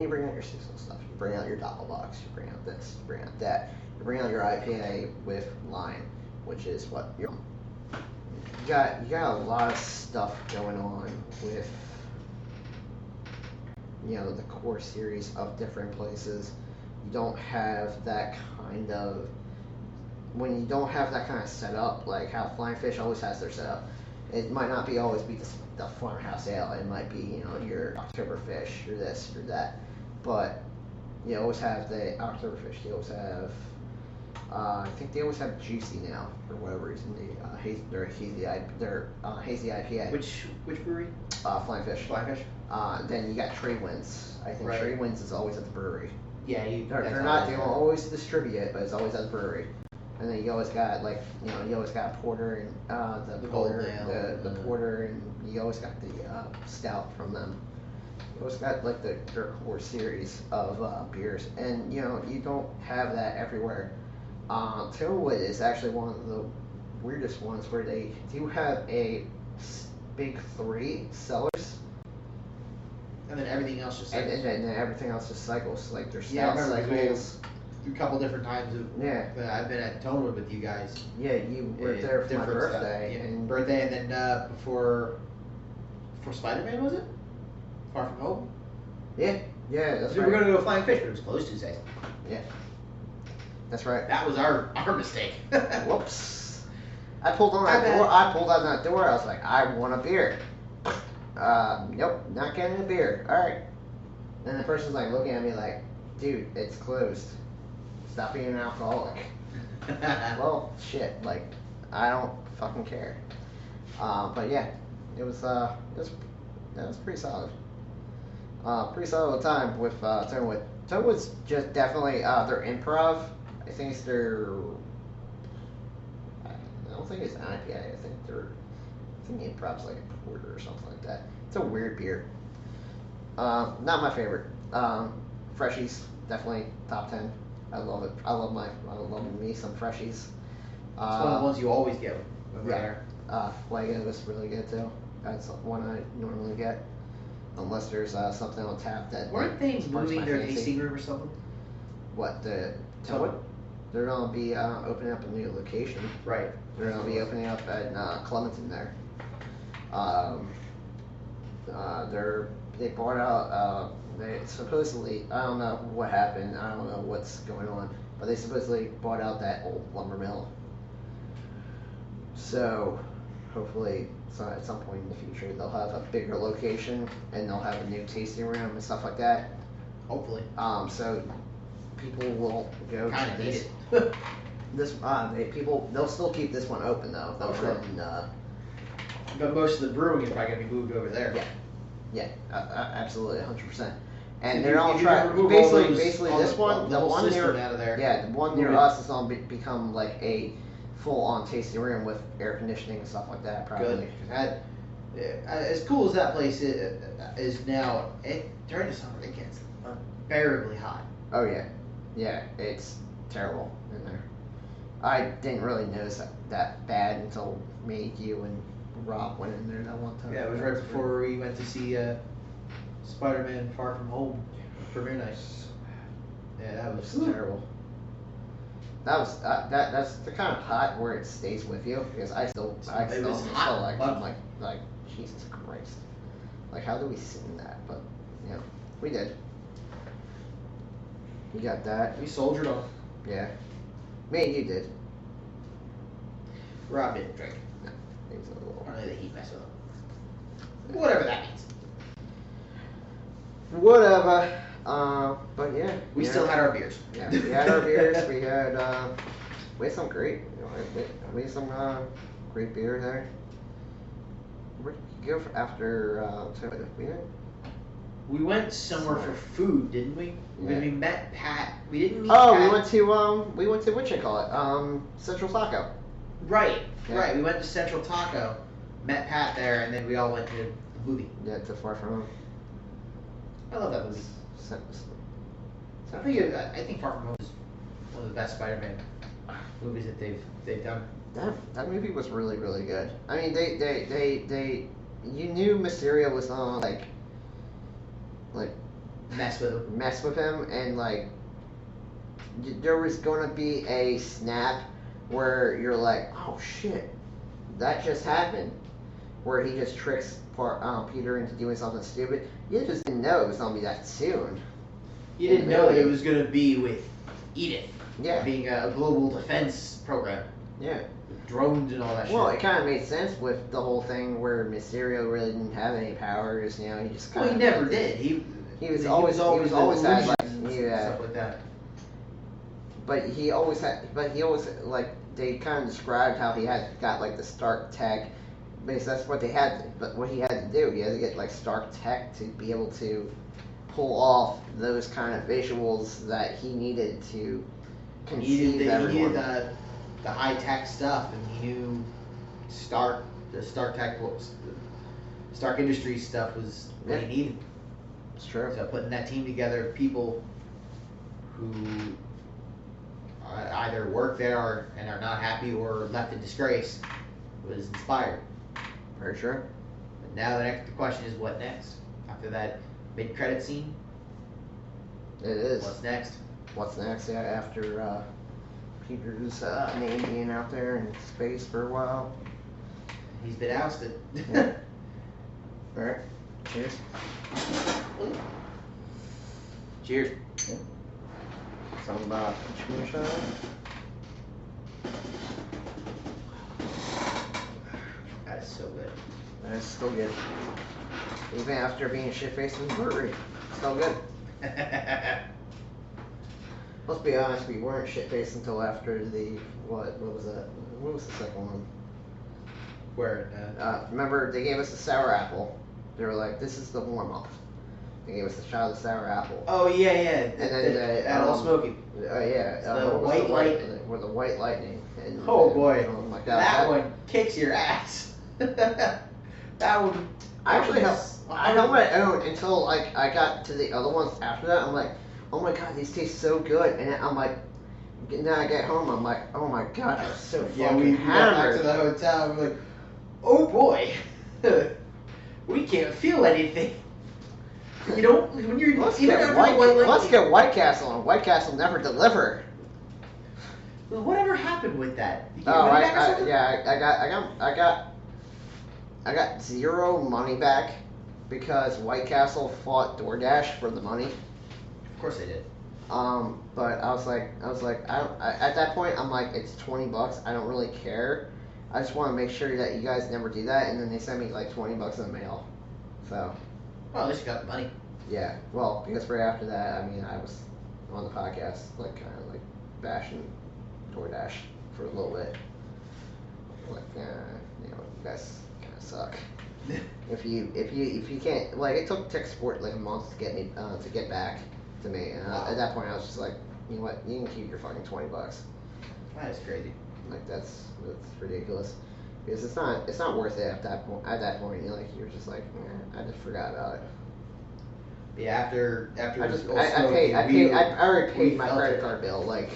You bring out your seasonal stuff. You bring out your Doppelbox. You bring out this. You bring out that. You bring out your IPA with lime, which is what you got. You got a lot of stuff going on with the core series of different places. You don't have that kind of when you don't have that kind of setup, like how Flying Fish always has their setup. It might not be always be the farmhouse ale. It might be your Oktoberfish or this or that. But you always have the Oktoberfish. You always have, I think they always have Juicy now for whatever reason. Their hazy IPA. Which brewery? Flying Fish. Flying Fish. Then you got Trade Winds. I think Right. Trade Winds is always at the brewery. Yeah, They're not. They don't always distribute it, but it's always at the brewery. And then you always got you always got porter and the porter, the porter, and you always got the stout from them. You always got like their core series of beers, and you don't have that everywhere. Tailwood is actually one of the weirdest ones where they do have a big 3 sellers. And then everything else just cycles. And then everything else just cycles. Like their Yeah, I stout remember cycles. a couple different times. I've been at Tonewood with you guys. Yeah, you were there for my birthday. Yeah, And birthday, and then before Spider-Man, was it? Far From Home? Yeah, that's We right. were going to go Flying Fish, but it was closed Tuesdays. Yeah, that's right. That was our mistake. Whoops. I pulled on that door. I was like, I want a beer. Nope, not getting a beer. All right. And the person's like looking at me like, dude, it's closed. Stop being an alcoholic. Well, shit. Like, I don't fucking care. But yeah, it was pretty solid. Pretty solid time with Tonewood. Tonewood's just definitely their improv. I think it's their. I don't think it's an IPA. I think improv's like a porter or something like that. It's a weird beer. Not my favorite. Freshies definitely top 10. I love it. I love me some Freshies. It's one of the ones you always get over there. Fuego was really good too. That's one I normally get, unless there's something on tap that. Weren't they sparks moving my their fancy. tasting room or something? What the Tonewood? They're gonna be opening up a new location. Right. They're gonna be opening up at Clementon there. They bought out. They supposedly, I don't know what happened. I don't know what's going on, but they supposedly bought out that old lumber mill. So hopefully, at some point in the future, they'll have a bigger location and they'll have a new tasting room and stuff like that. Hopefully. So people will go Kind to of need this. it. They'll still keep this one open though. Oh, sure. And, But most of the brewing is probably going to be moved over there. Yeah, absolutely, 100%. And If they're you- all if you trying. remove all Basically, those- this one, the whole one system near, out of there. the one near Move it. us is gonna become like a full-on tasting room with air conditioning and stuff like that. Probably. Good. As cool as that place is now, during the summer it gets unbearably hot. Oh yeah, it's terrible in there. I didn't really notice that bad until me, you, and Rob went in there that one time. Yeah, it was right before we went to see Spider-Man Far From Home premiere night. Yeah, that was terrible. That was that's the kind of hot where it stays with you, because I still like I'm like Jesus Christ, like how do we sing that? But we did. You got that. We soldiered on. Yeah, me and you did. Rob didn't drink. No, it was a little. Apparently the heat messed with him. Whatever that means. Whatever. But yeah. We still had our beers. Yeah, we had our beers. We had some great, we had some great beer there. Where did you go for after We went somewhere for food, didn't we? Yeah. We met Pat. We didn't meet Oh, Pat. we went to what you call it? Central Taco. Right, Yeah. right. We went to Central Taco, met Pat there, and then we all went to the movie. Yeah, to Far From Home. I love that movie. I think Far From Home is one of the best Spider-Man movies that they've done. That movie was really, really good. I mean, they you knew Mysterio was on like mess with him, and like there was gonna be a snap where you're like, oh shit, that just happened, where he just tricks Peter into doing something stupid. You just didn't know it was gonna be that soon. You didn't know it was gonna be with Edith. Yeah. Being a global defense program. Yeah. Drones and all that shit. Well, it kind of made sense with the whole thing where Mysterio really didn't have any powers. You know, he just kind of. Well, he never did. He was always had like stuff like that. But he always like they kind of described how he got like the Stark tech. Because that's what they had. But what he had to do, he had to get like Stark tech to be able to pull off those kind of visuals that he needed to conceive everyone. He needed the high tech stuff, and he knew the Stark Industries stuff was what he needed. It's true. So putting that team together of people who either work there and are not happy or left in disgrace was inspired. Very true. But now the question is, what next? After that mid-credit scene? It is. What's next? What's next? Yeah, after Peter's name being out there in space for a while. He's been ousted. Yeah. All right. Cheers. Cheers. Yeah. Some peach moonshine. That is so good. That's still good. Even after being shit-faced in the brewery. Still good. Let's be honest, we weren't shit-faced until after the, what was that? What was the second one? Where? Remember, they gave us the sour apple. They were like, this is the warm-up. They gave us a shot of the sour apple. Oh, yeah. And then all smoky. Yeah. The white lightning. Or the white lightning. And, oh, boy. Oh, my God. That one kicks your ass. That one. I actually I held my own until like I got to the other ones after that. I'm like, oh my God, these taste so good. And I'm like, now I get home, I'm like, oh my God, I'm so fucking got back to the hotel. We're like, oh boy, we can't feel anything. You don't when you're let's get White Castle, and White Castle never deliver. Well, whatever happened with that? I got zero money back because White Castle fought DoorDash for the money. Of course they did. But I was like, at that point, I'm like, it's $20. I don't really care. I just want to make sure that you guys never do that. And then they sent me like $20 in the mail. So. Well, at least you got the money. Yeah. Well, because right after that, I mean, I was on the podcast, like kind of like bashing DoorDash for a little bit. Like, you guys kind of suck. If you can't, like, it took tech support like a month to get me to get back to me, and at that point I was just like, you know what, you can keep your fucking $20. That is crazy. Like that's ridiculous, because it's not worth it at that point. At that point, you're just like, I just forgot about it. Yeah, after I already paid my credit card bill. Like,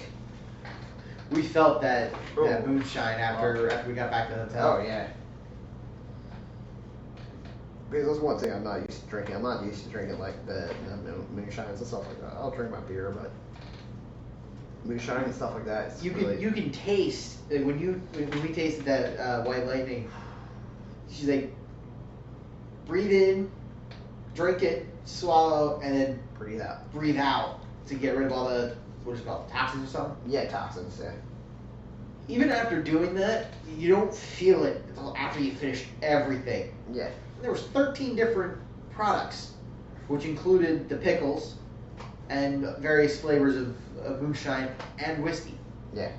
we felt that moonshine after we got back to the hotel. Oh yeah. Because that's one thing I'm not used to drinking. I'm not used to drinking like the moonshines and stuff like that. I'll drink my beer, but moonshine and stuff like that. You can taste when we tasted that white lightning. She's like, breathe in, drink it, swallow, and then breathe out. Breathe out to get rid of all the what is it called, toxins or something. Yeah, toxins. Yeah. Even after doing that, you don't feel it until after you finish everything. Yeah. There was 13 different products, which included the pickles and various flavors of moonshine and whiskey. Yeah.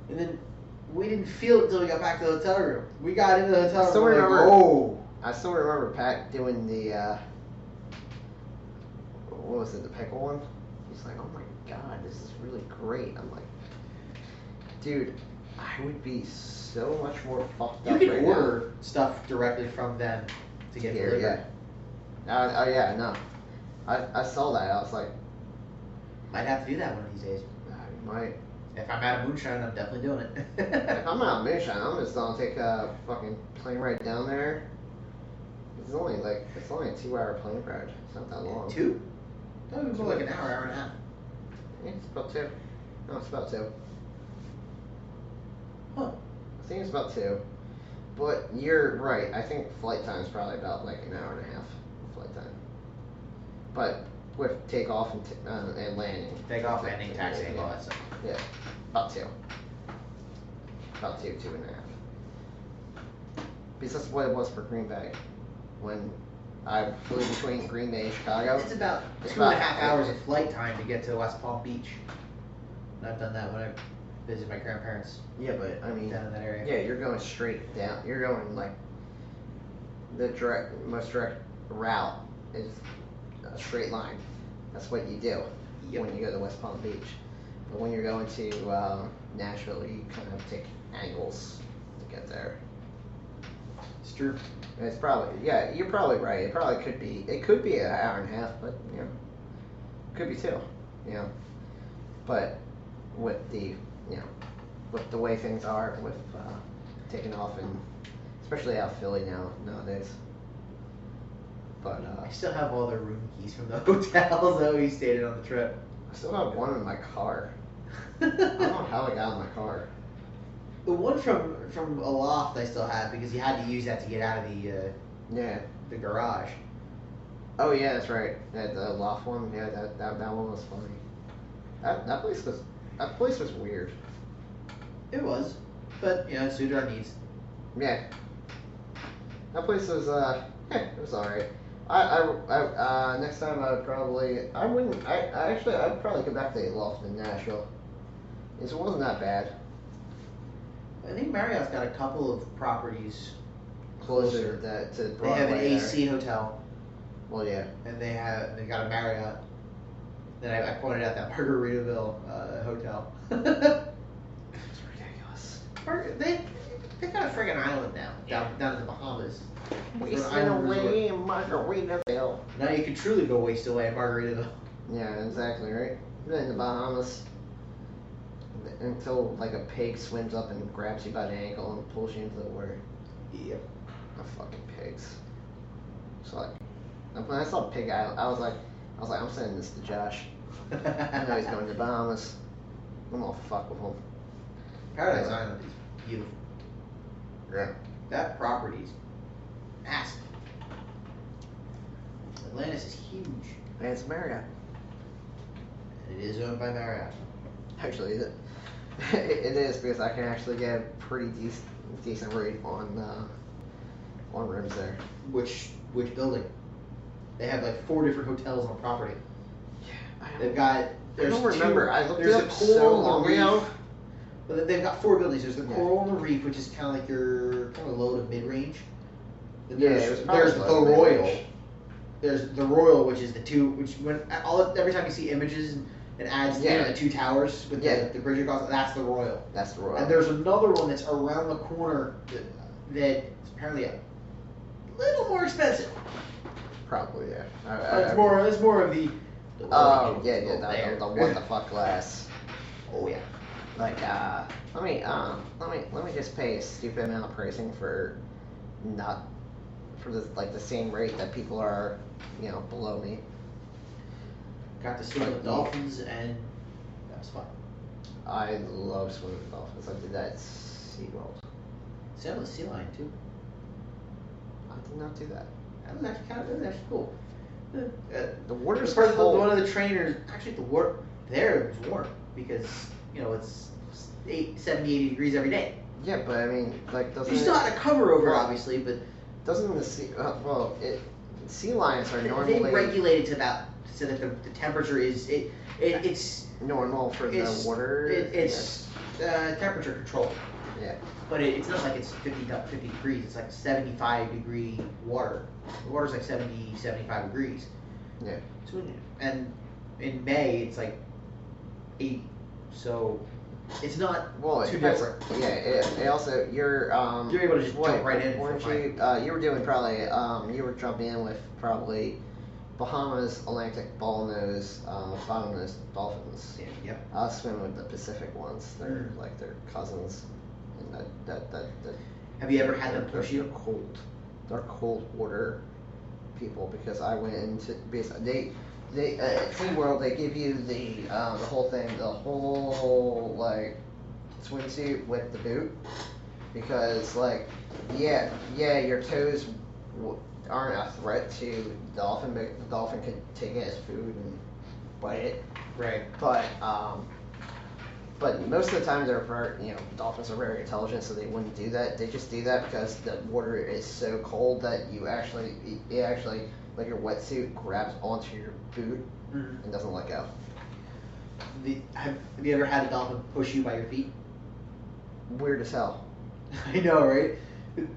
And then we didn't feel it until we got back to the hotel room. We got into the hotel room. I still remember Pat doing the what was it, the pickle one? He's like, oh my God, this is really great. I'm like, dude, I would be so much more fucked up. You can order stuff directly from them to get delivered. Yeah. Oh yeah, no. I saw that. I was like, might have to do that one of these days. I might. If I'm out of moonshine, I'm definitely doing it. If I'm out of moonshine, I'm just gonna take a fucking plane ride down there. It's only a 2-hour plane ride. It's not that long. 2? That was more like an hour and a half. Yeah, it's about 2. No, it's about 2. Huh. I think it's about 2. But you're right. I think flight time is probably about like an hour and a half flight time. But with takeoff and landing. Takeoff, landing, taxiing, all that stuff. Yeah, about 2. About 2.5. Because that's what it was for Green Bay. When I flew between Green Bay and Chicago. It's about 2.5 hours of flight time to get to West Palm Beach. And I've done that when I visit my grandparents. Yeah, but I mean, down in that area. Yeah, you're going straight down. You're going like the most direct route is a straight line. That's what you do when you go to West Palm Beach. But when you're going to Nashville, you kind of take angles to get there. It's true. And it's probably you're probably right. It probably could be an hour and a half, but could be 2. But with with the way things are with taking off and especially out of Philly nowadays. But I still have all the room keys from the hotels that we stayed in on the trip. I still have one in my car. I don't know how I got in my car. The one from Aloft I still have because you had to use that to get out of the garage. Oh yeah, that's right. The Loft one. Yeah, that one was funny. That place was weird. It was, but it suited our needs. Yeah. That place was it was alright. I next time I'd probably I'd probably go back to the Loft in Nashville. It wasn't that bad. I think Marriott's got a couple of properties closer to Broadway. They have an AC hotel. Well, yeah. And they got a Marriott. Then I pointed out that Margaritaville hotel. It's ridiculous. They got a friggin' island now down in the Bahamas. Wasting away in Margaritaville. Now you can truly go waste away in Margaritaville. Yeah, exactly right. In the Bahamas. Until like a pig swims up and grabs you by the ankle and pulls you into the water. Yep. The fucking pigs. So like, when I saw Pig Island, I was like, I'm sending this to Josh. I know he's going to the Bahamas. I'm gonna fuck with him. Paradise Island is beautiful. Yeah. That property's massive. Atlantis is huge. And it's Marriott. And it is owned by Marriott. Actually, it is because I can actually get a pretty decent rate on rooms there. Which building? They have like 4 different hotels on property. Yeah, They've got. I don't remember. I looked it up Coral so on the long Reef. ago. But they've got 4 buildings. There's the Coral on the Reef, which is kind of like your kind of low to mid range. There's the Royal. There's the Royal, which is the 2. Which every time you see images and ads, the 2 towers with the bridge across. That's the Royal. That's the Royal. And there's another one that's around the corner that is apparently a little more expensive. Probably, yeah. It's more of the what the fuck glass. Oh yeah. Like let me just pay a stupid amount of pricing for the same rate that people are below me. Got to swim with dolphins and that was fun. I love swimming with dolphins. I did that at SeaWorld. Swam with sea lion too. I did not do that. That was actually cool. The water's cold. One of the trainers, actually the water there was warm because it's 70, 80 degrees every day. Yeah, but I mean, like, doesn't you still had a cover over, obviously, but doesn't the sea lions are normally they regulate it to about so that the temperature is it's normal for the water. It's temperature controlled. Yeah. But it's not like it's 50 degrees. It's like 75 degree water. The water's like 70, 75 degrees. Yeah. So and in May it's like 80. So it's not too different. Yeah. It also you're able to just jump right in. You were doing probably you were jumping in with probably Bahamas Atlantic bottlenose dolphins. Yeah, yep. I was swimming with the Pacific ones. They're like their cousins. And that Have you ever had them push you? They're cold water people because I went into they at SeaWorld they give you the whole thing, the whole like swimsuit with the boot, because like yeah your toes aren't a threat to the dolphin, but the dolphin could take it as food and bite it. Right. But most of the time dolphins are very intelligent, so they wouldn't do that. They just do that because the water is so cold that it actually like your wetsuit grabs onto your boot and doesn't let go. Have you ever had a dolphin push you by your feet? Weird as hell. I know, right?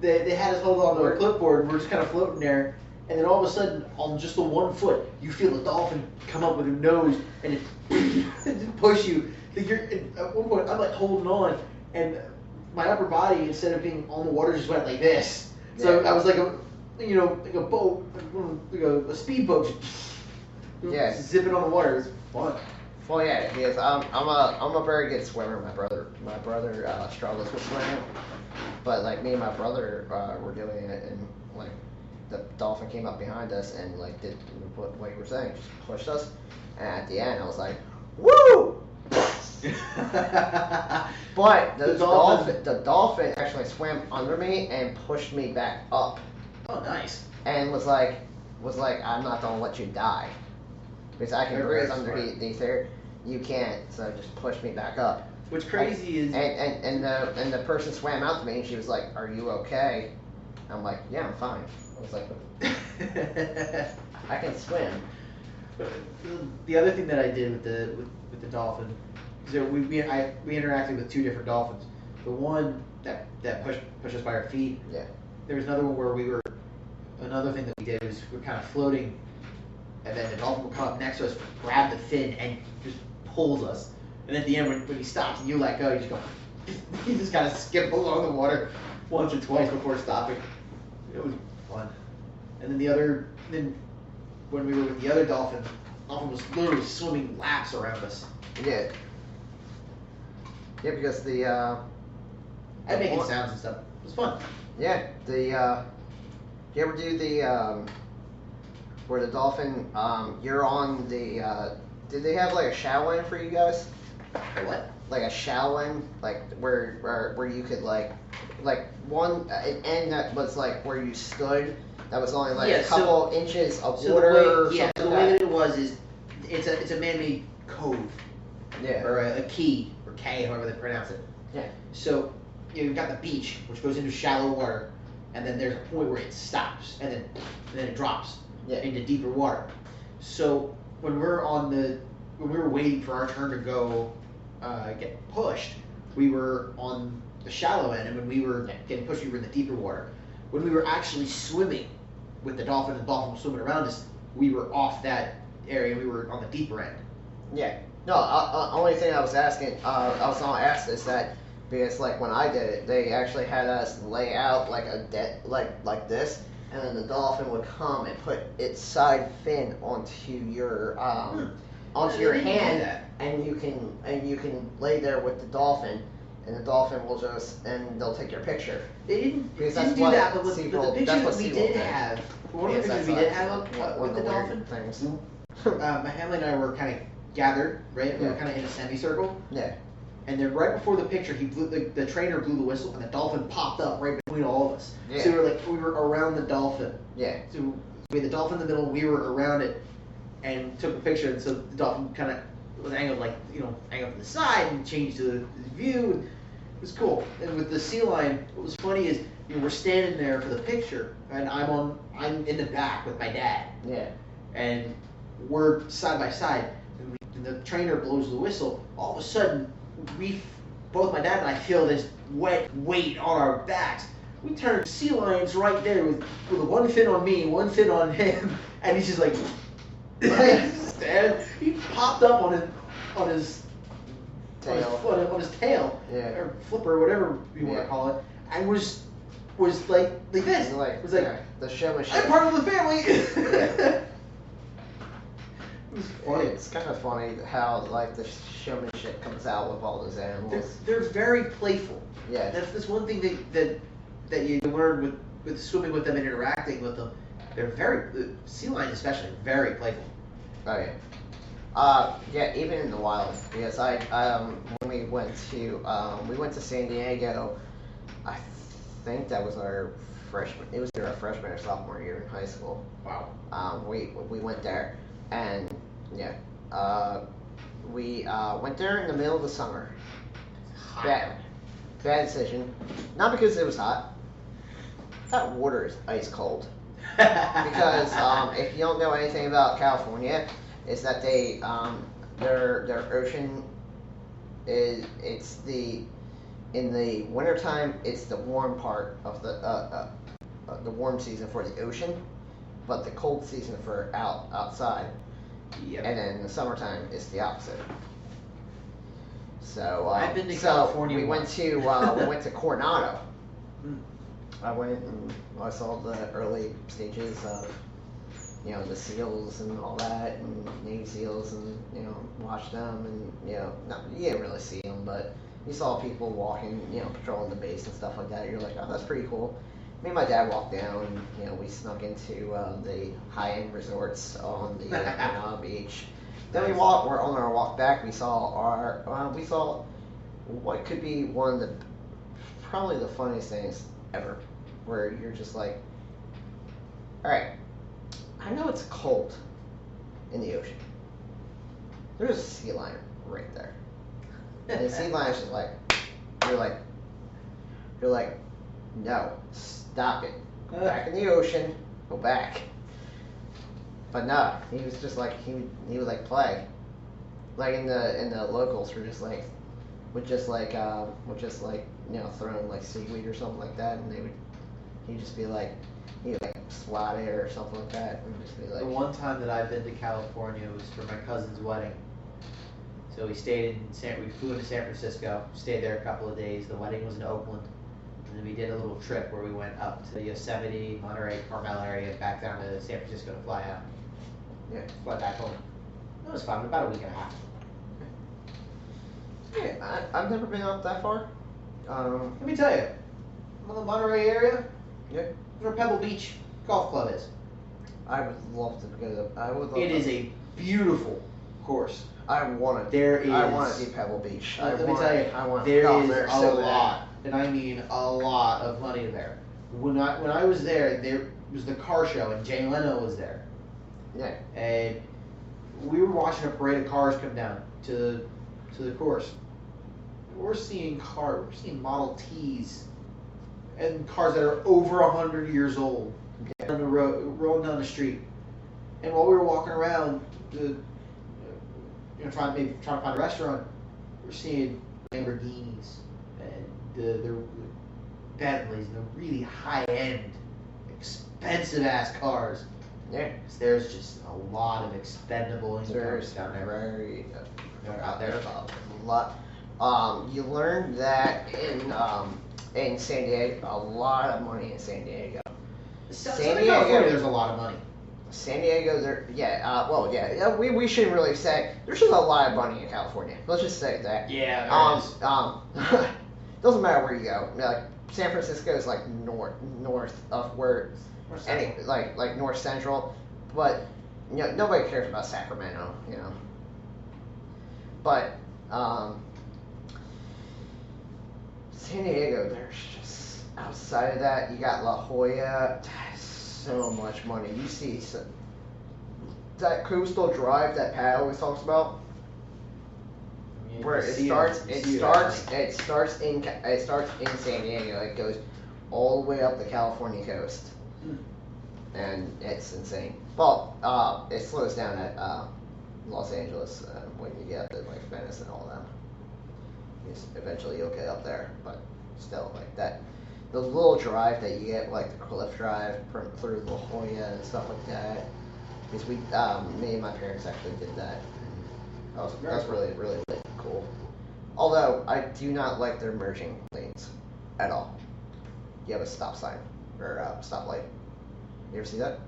They had us hold on to a clipboard and we're just kind of floating there, and then all of a sudden, on just the 1 foot, you feel the dolphin come up with her nose and it push you. At one point, I'm like holding on, and my upper body, instead of being on the water, just went like this. So I was like a boat, like a speedboat, zipping on the water. It was fun. Well, yeah, because I'm a very good swimmer. My brother struggles with swimming, but like me and my brother were doing it, and like the dolphin came up behind us and like did what you were saying, just pushed us, and at the end I was like, woo! But the dolphin actually swam under me and pushed me back up. Oh, nice. And was like, I'm not gonna let you die, because I can breathe underneath there. You can't, so just push me back up. What's crazy is and the person swam out to me and she was like, "Are you okay?" I'm like, "Yeah, I'm fine." I was like, "I can swim." The other thing that I did with the dolphin, so we interacted with two different dolphins. The one that pushed us by our feet. Yeah. There was another one where another thing that we did was we were kind of floating, and then the dolphin would come up next to us, grab the fin, and just pulls us. And at the end, when he stops and you let go, you just go, you just kind of skip along the water once or twice before stopping. It was fun. And then when we were with the other dolphin was literally swimming laps around us. Yeah. Yeah, because and making sounds and stuff. It was fun. Yeah. You ever do the where the dolphin you're on the did they have like a shallow end for you guys? A what? Like a shallow end, like where you could like one an end that was like where you stood, that was only like a couple inches of water. The way that it was is it's a man-made cove. Yeah. Or a key, or K, however they pronounce it. Yeah. So you've got the beach, which goes into shallow water, and then there's a point where it stops, and then it drops into deeper water. So when we were waiting for our turn to go get pushed, we were on the shallow end, and when we were getting pushed, we were in the deeper water. When we were actually swimming with the dolphin, and the dolphin was swimming around us, we were off that area. We were on the deeper end. Yeah. No, only thing I was asking, I was gonna ask this, that because like when I did it, they actually had us lay out like like this, and then the dolphin would come and put its side fin onto your hand, and you can lay there with the dolphin, and the dolphin will they'll take your picture. They didn't do that, but the picture that we did have, one of the pictures we did have with the dolphin, things. My family and I were kind of gathered, right? We were kind of in a semicircle. Yeah. And then right before the picture, the trainer blew the whistle, and the dolphin popped up right between all of us. Yeah. So we were around the dolphin. Yeah. So we had the dolphin in the middle, we were around it, and took a picture. And so the dolphin kind of was angled angled to the side and changed the view. And it was cool. And with the sea lion, what was funny is we're standing there for the picture, and I'm in the back with my dad. Yeah. And we're side by side. And the trainer blows the whistle. All of a sudden, both my dad and I feel this wet weight on our backs. We turn, sea lion's right there with one fin on me, one fin on him, and he's just like, he popped up on his tail, on his tail, or flipper, or whatever you want to call it, and was like this. It was the showmanship. I'm part of the family. It's kind of funny how like the showmanship comes out with all those animals. They're very playful. Yeah. That's one thing that you learn with swimming with them and interacting with them. They're sea lions especially, very playful. Oh yeah. Yeah, even in the wild. Yes, when we went to San Diego. I think that was our freshman. It was either our freshman or sophomore year in high school. Wow. We went there, and yeah, we went there in the middle of the summer. Bad decision. Not because it was hot. That water is ice cold. Because if you don't know anything about California, is that their ocean in the wintertime, it's the warm part of the warm season for the ocean, but the cold season for outside. Yep. And then in the summertime, it's the opposite. So I've been to California. We went to Coronado. I went and I saw the early stages of the seals and all that, and Navy SEALs, and watched them, and you didn't really see them, but you saw people walking, patrolling the base and stuff like that. You're like, oh, that's pretty cool. Me and my dad walked down, and we snuck into the high-end resorts on the beach. Then we're on our walk back. We saw what could be one of probably the funniest things ever, where you're just like, all right, I know it's cold in the ocean. There's a sea lion right there. And the sea lion's just like, you're like, no, stop it. Go back in the ocean, go back. But no, he was just like, he would like play. Like in the locals were just like, would just throw in like seaweed or something like that, and he'd just be like, he'd like swat it or something like that, and just be like. The one time that I've been to California was for my cousin's wedding. So we flew into San Francisco, stayed there a couple of days. The wedding was in Oakland, and then we did a little trip where we went up to Yosemite, Monterey, Carmel area, back down to San Francisco to fly out. Yeah, fly back home. It was fun. About a week and a half. Yeah, I've never been out that far. Let me tell you, in the Monterey area, yeah, where Pebble Beach Golf Club is. I would love to go there. It is a beautiful course. I want to see Pebble Beach. Let me tell you, there is a lot, and I mean a lot of money there. When I was there was the car show, and Jay Leno was there. Yeah. And we were watching a parade of cars come down to the course. We're seeing Model Ts and cars that are over 100 years old on the road, rolling down the street. And while we were walking around, trying to find a restaurant, we're seeing Lamborghinis and the Bentleys and the really high-end, expensive-ass cars. Yeah. There's just a lot of expendable incomes down there. Out there. A lot. You learn that in San Diego, a lot of money in San Diego. San Diego, there's a lot of money. San Diego, we shouldn't really say there's just a lot of money in California. Let's just say that. Yeah, there is. Doesn't matter where you go. Like San Francisco is like north of where like north central, but nobody cares about Sacramento, But San Diego, there's just outside of that, you got La Jolla. So much money. You see that coastal drive that Pat always talks about, where it starts in San Diego. It goes all the way up the California coast, and it's insane. Well, it slows down at Los Angeles when you get to like Venice and all that. Eventually you'll get up there, but still like that. Those little drive that you get, like the cliff drive through La Jolla and stuff like that. Because me and my parents actually did that. That's really, really, really cool. Although I do not like their merging lanes at all. You have a stop sign or stoplight. You ever see that?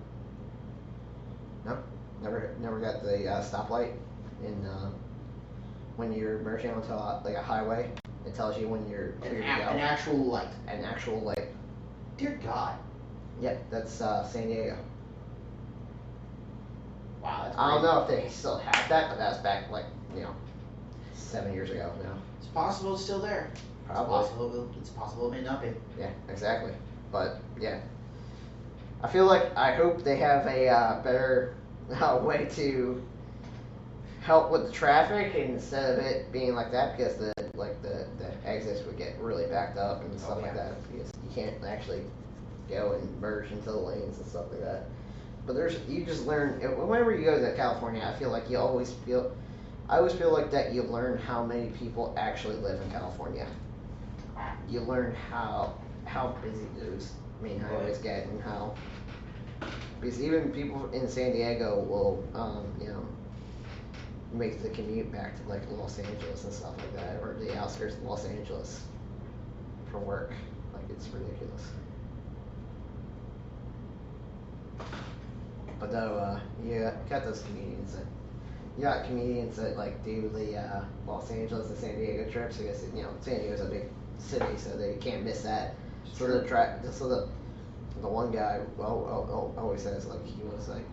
No, never got the stoplight in when you're merging onto like a highway. It tells you when you're clear to go. An actual light. An actual light. Dear God. Yeah, that's San Diego. Wow, that's I don't know if they still have that, but that's back 7 years ago now. It's possible it's still there. Probably. It's possible it may not be. Yeah, exactly. But yeah, I feel like I hope they have a better way to help with the traffic instead of it being like that, because the exits would get really backed up and stuff like that, because you can't actually go and merge into the lanes and stuff like that. But you just learn whenever you go to California. I feel like I always feel like that you learn how many people actually live in California. You learn how busy those main highways get, and how, because even people in San Diego will make the commute back to like Los Angeles and stuff like that, or the outskirts of Los Angeles for work. Like, it's ridiculous. But though, you got those comedians that like do the Los Angeles and San Diego trips, because San Diego's a big city, so they can't miss that. So the one guy always says, like, he was like,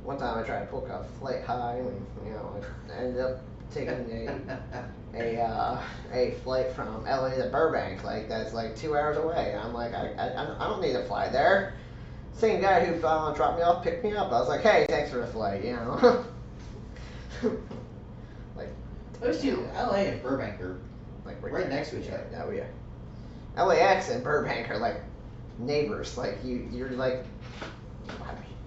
one time I tried to book a flight high, and I ended up taking a flight from LA to Burbank, like that's like 2 hours away. I'm like, I don't need to fly there. Same guy who dropped me off picked me up. I was like, hey, thanks for the flight, like, those two, LA and Burbank, are like right next to each other. Oh yeah. LAX and Burbank are like neighbors. Like you're like,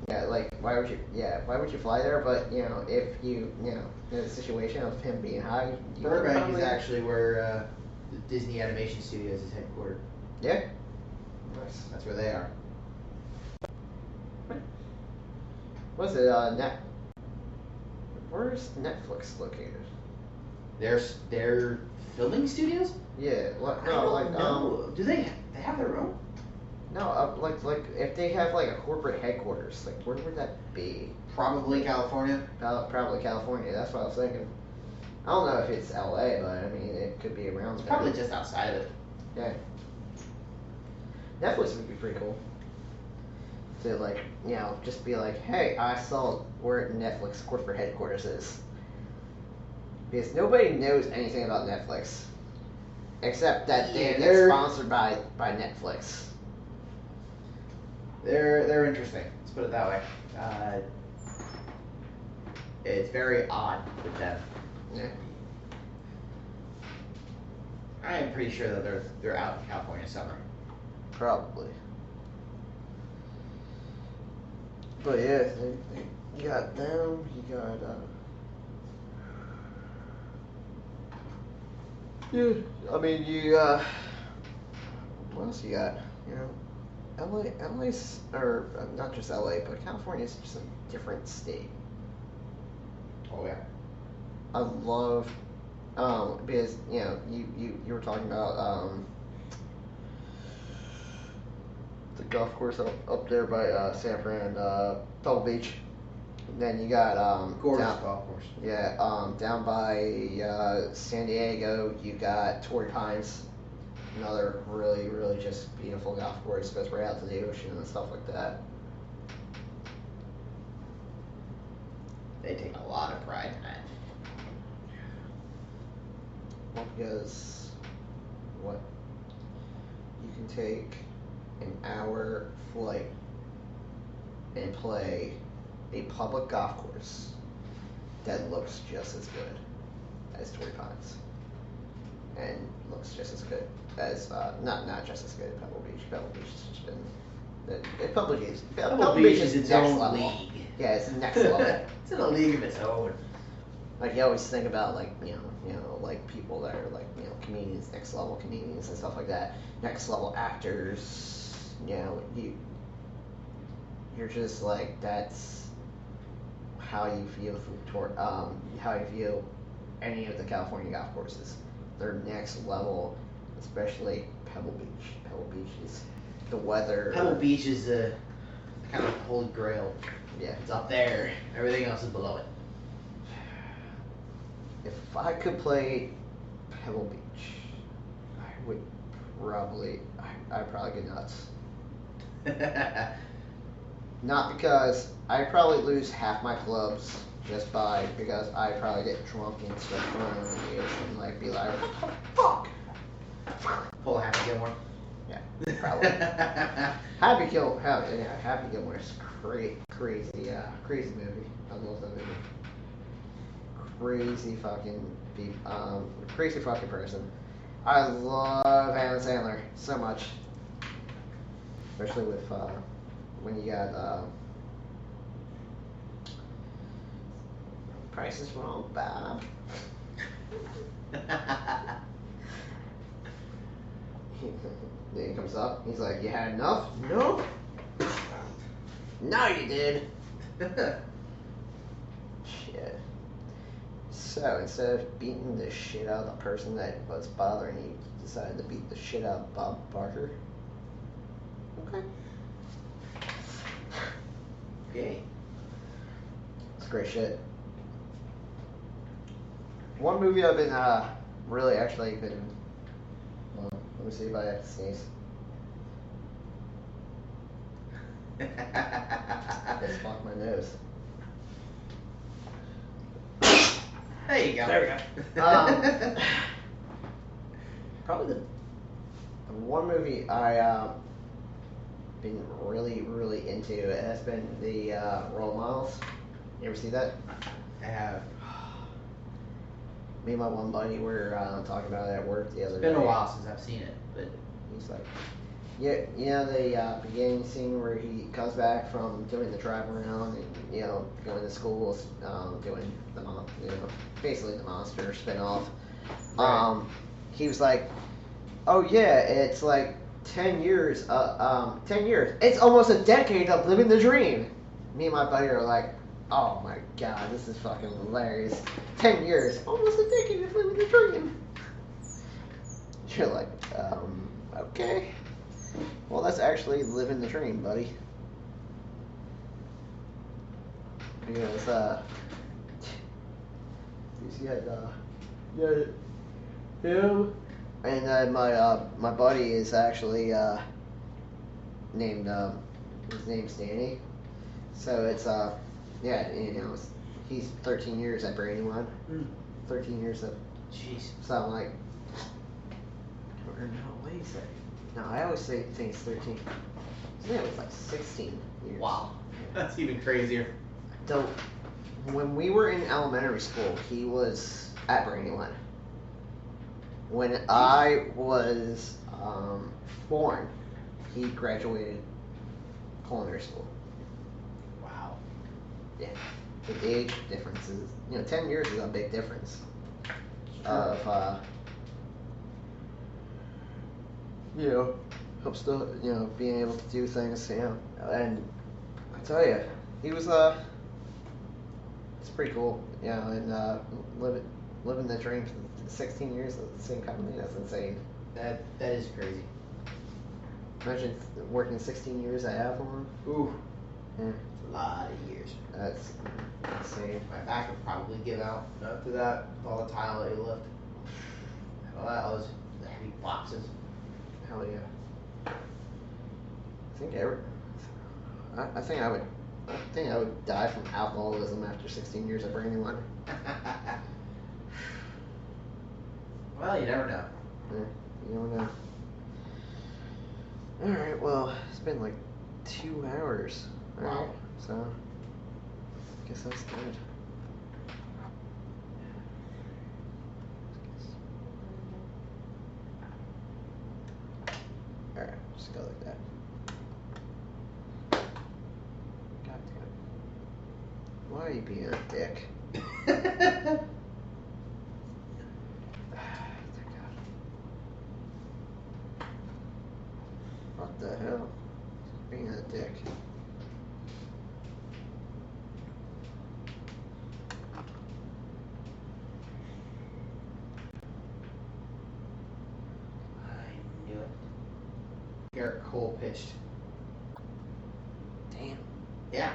like why would you fly there? But if you in the situation of him being high, Burbank is actually where the Disney Animation Studios is headquartered. Yeah. Nice. That's where they are. What's it? Where's Netflix located? Their filming studios? Yeah. No. Do they have their own? No. Like if they have like a corporate headquarters, like where would that be? Probably California. Probably California. That's what I was thinking. I don't know if it's LA, but I mean it could be around. It's probably just outside of it. Yeah. Netflix would be pretty cool. To like, just be like, hey, I saw where Netflix corporate headquarters is. Because nobody knows anything about Netflix. Except that they're sponsored by Netflix. They're interesting. Let's put it that way. It's very odd with them. Yeah. I am pretty sure that they're out in California somewhere. Probably. But yeah, you got them, you got yeah, I mean what else you got? LA's, or not just LA, but California's just a different state. Oh yeah. I love because you were talking about the golf course up there by San Fran, Pebble Beach. And then you got gorgeous golf course. Yeah, down by San Diego, you got Torrey Pines, another really, really just beautiful golf course. Goes right out to the ocean and stuff like that. They take a lot of pride in that. Well, because you can take an hour flight and play a public golf course that looks just as good as Torrey Pines, and looks just as good as not just as good as Pebble Beach. Pebble Beach has just been Pebble Beach is its own league. Yeah, it's the next level. It's in a league of its own. Like, you always think about like like people that are like comedians, next level comedians and stuff like that, next level actors. You're just like, that's how you feel how you feel any of the California golf courses. They're next level, especially Pebble Beach. Pebble Beach is the weather. Pebble Beach is the kind of holy grail. Yeah, it's up there. Everything else is below it. If I could play Pebble Beach, I would probably, I'd probably get nuts. Not because I probably lose half my clubs just because I probably get drunk and start throwing them in the ocean, like be like, what the fuck? Pull a Happy Gilmore. Yeah, probably. Happy Gilmore is crazy movie. I love that movie. Crazy fucking person. I love Adam Sandler so much, especially with when you got Price is Wrong, Bob. Then he comes up. He's like, "You had enough?" No. No, you did. Shit. So instead of beating the shit out of the person that was bothering you, you decided to beat the shit out of Bob Barker. Okay. Okay. It's great shit. One movie I've been really actually been. Let me see if I have to sneeze. Just fuck my nose. There you go. There we go. Probably the one movie I been really into has been the Role Models. You ever see that? I have. Me and my one buddy were talking about it at work the other day. It's been a while since I've seen it, but he's like, yeah, you know the beginning scene where he comes back from doing the drive around and going to schools, doing the basically the Monster spinoff. Right. He was like, oh yeah, it's like 10 years. 10 years. It's almost a decade of living the dream. Me and my buddy are like, oh my god, this is fucking hilarious. 10 years, almost a decade of living the dream. You're like, okay. Well, that's actually living the dream, buddy. Because, you had, him, and then my buddy is actually, named, his name's Danny. So it's, he's 13 years at Brandywine. 13 years of. Jeez. So I'm like, or no, what do you say? No, I always think it's 13. So yeah, it was like 16 years. Wow. That's even crazier. So when we were in elementary school, he was at Brandywine. When I was born, he graduated culinary school. Wow. Yeah. The age differences, 10 years is a big difference. Sure. Of, helps to, being able to do things, and I tell you, he was, it's pretty cool, and, living the dream for 16 years at the same company, that's insane. That is crazy. Imagine working 16 years at Avalon. Ooh. Yeah. A lot of years. That's insane. My back would probably give out after that with all the tile that you lift. All those heavy boxes. Hell yeah. I think I would die from alcoholism after 16 years of Brandywine. Well, you never know. Yeah, you never know. Alright, well, it's been like 2 hours. Alright, Wow. so I guess that's good. Alright, just go like that. God damn it. Why are you being a dick? What the hell? Being a dick. I knew it. Garrett Cole pitched. Damn. Yeah.